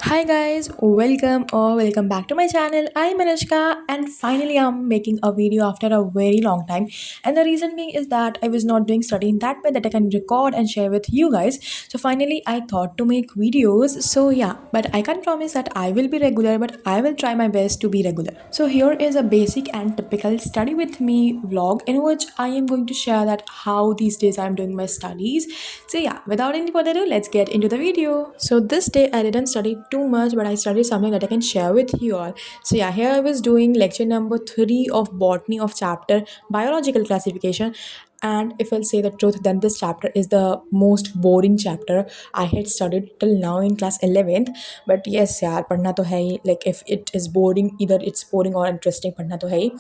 Hi guys, welcome back to my channel. I'm Anushka and finally I'm making a video after a very long time. And the reason being is that I was not doing study in that way that I can record and share with you guys. So finally I thought to make videos. So yeah, but I can't promise that I will be regular, but I will try my best to be regular. So here is a basic and typical study with me vlog in which I am going to share that how these days I'm doing my studies. So yeah, without any further ado, let's get into the video. So this day I didn't study too much, but I studied something that I can share with you all. So yeah, here I was doing lecture number 3 of botany of chapter biological classification. And if I'll say the truth, then this chapter is the most boring chapter I had studied till now in class 11th. But yes, yeah, पढ़ना तो है ही. Like if it is boring, either it's boring or interesting, पढ़ना तो है ही.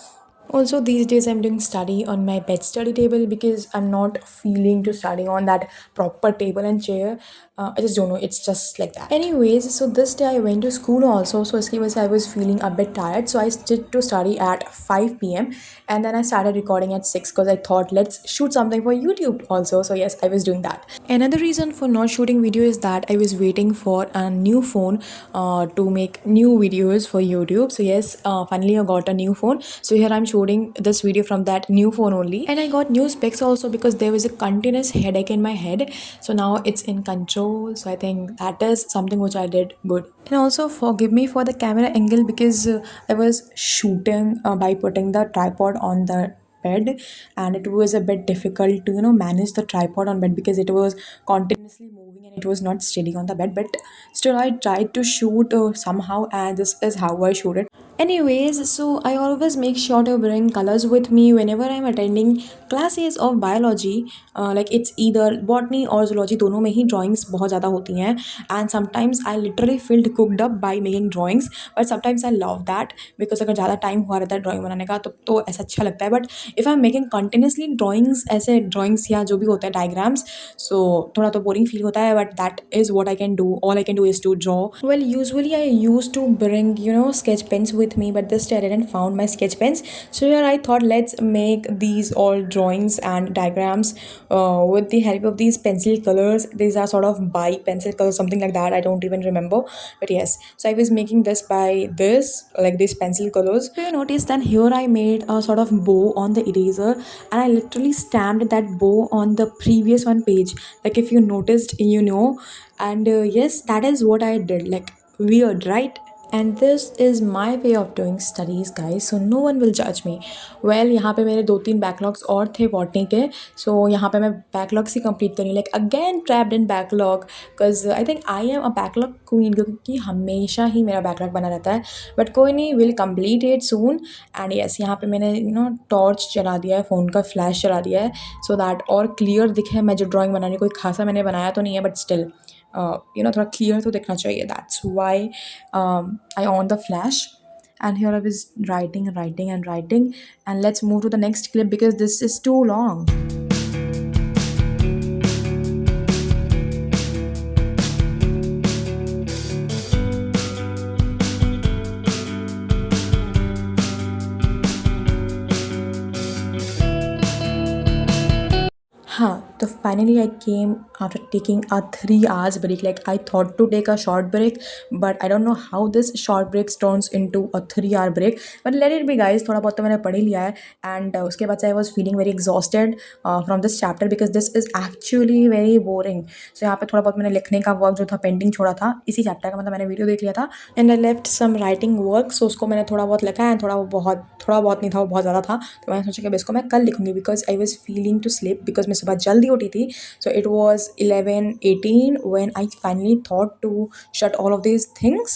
Also, these days I'm doing study on my bed study table because I'm not feeling to study on that proper table and chair. I just don't know. It's just like that. Anyways, so this day I went to school also. So iski wajah se I was feeling a bit tired. So I started to study at 5 p.m. and then I started recording at 6 because I thought let's shoot something for YouTube also. So yes, I was doing that. Another reason for not shooting video is that I was waiting for a new phone to make new videos for YouTube. So yes, finally I got a new phone. So here I'm shooting this video from that new phone only. And I got new specs also because there was a continuous headache in my head. So now it's in control. So I think that is something which I did good. And also forgive me for the camera angle because I was shooting by putting the tripod on the bed, and it was a bit difficult to manage the tripod on bed because it was continuously moving and it was not steady on the bed, but still I tried to shoot somehow, and this is how I shoot it. Anyways, so I always make sure to bring colors with me whenever I'm attending classes of biology. Like it's either botany or zoology, दोनों में ही drawings बहुत ज़्यादा होती हैं. And sometimes I literally feel cooked up by making drawings, but sometimes I love that because अगर ज़्यादा time हुआ रहता है drawing बनाने का तो ऐसा अच्छा लगता है. But if I'm making continuously drawings, ऐसे drawings या जो भी होता है diagrams, so थोड़ा तो boring feel होता है. But that is what I can do. All I can do is to draw. Well, usually I used to bring sketch pens with me, but this day I didn't found my sketch pens. So here I thought let's make these all drawings and diagrams with the help of these pencil colors. These are sort of by pencil colors, something like that. I don't even remember, but yes. So I was making this by this, like these pencil colors. So you notice then here I made a sort of bow on the eraser, and I literally stamped that bow on the previous one page. Like if you noticed, and yes, that is what I did. Like weird, right? And this is my way of doing studies, guys, so no one will judge me. Well, यहाँ पे मेरे 2-3 backlogs और थे botany के. सो यहाँ पे मैं backlogs ही complete करी, like again trapped in backlog because I think I am a backlog queen, क्योंकि हमेशा ही मेरा बैकलॉग बना रहता है. बट कोई नहीं, will complete it soon. And yes, यहाँ पे मैंने टॉर्च चला दिया है, फ़ोन का फ्लैश चला दिया है सो दैट और क्लियर दिखे. मैं जो ड्राइंग बनाने कोई खासा मैंने बनाया तो नहीं है, बट स्टिल थोड़ा क्लियर तो दिखना चाहिए. That's why I on the flash. And here I was writing. And let's move to the next clip because this is too long. हाँ, तो finally I came after taking a 3 hours break. Like I thought to take a short break, but I don't know how this short break turns into a 3 hour break. But let it be, guys. थोड़ा बहुत तो मैंने पढ़ ही लिया है. And उसके बाद से I was feeling very exhausted from this chapter because this is actually very boring. So यहाँ पे थोड़ा बहुत मैंने लिखने का वर्क जो था पेंडिंग छोड़ा था इसी चैप्टर का, मतलब मैंने वीडियो देख लिया था. And I left some writing work, so उसको मैंने थोड़ा बहुत लिखा है. थोड़ा बहुत नहीं था, वो बहुत ज़्यादा था. तो मैंने सोचा कि अब इसको मैं कल लिखूँगी because I was feeling to sleep because मैं सुबह जल्दी उठी थी. So it was 11:18 when I finally thought to shut all of these things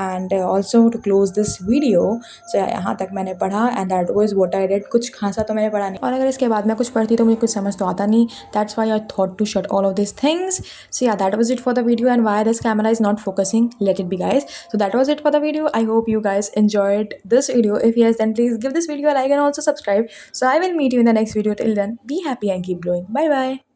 and also to close this video. So यहाँ तक मैंने पढ़ा and that was what I did. कुछ खासा तो मैंने पढ़ा नहीं, और अगर इसके बाद मैं कुछ पढ़ती तो मुझे कुछ समझ तो आता नहीं. That's why I thought to shut all of these things. So yeah, that was it for the video. And why this camera is not focusing, let it be, guys. So that was it for the video. I hope you guys enjoyed this video. If yes, then please give this video a like and also subscribe. So I will meet you in the next video. Till then, be happy and keep glowing. Bye bye.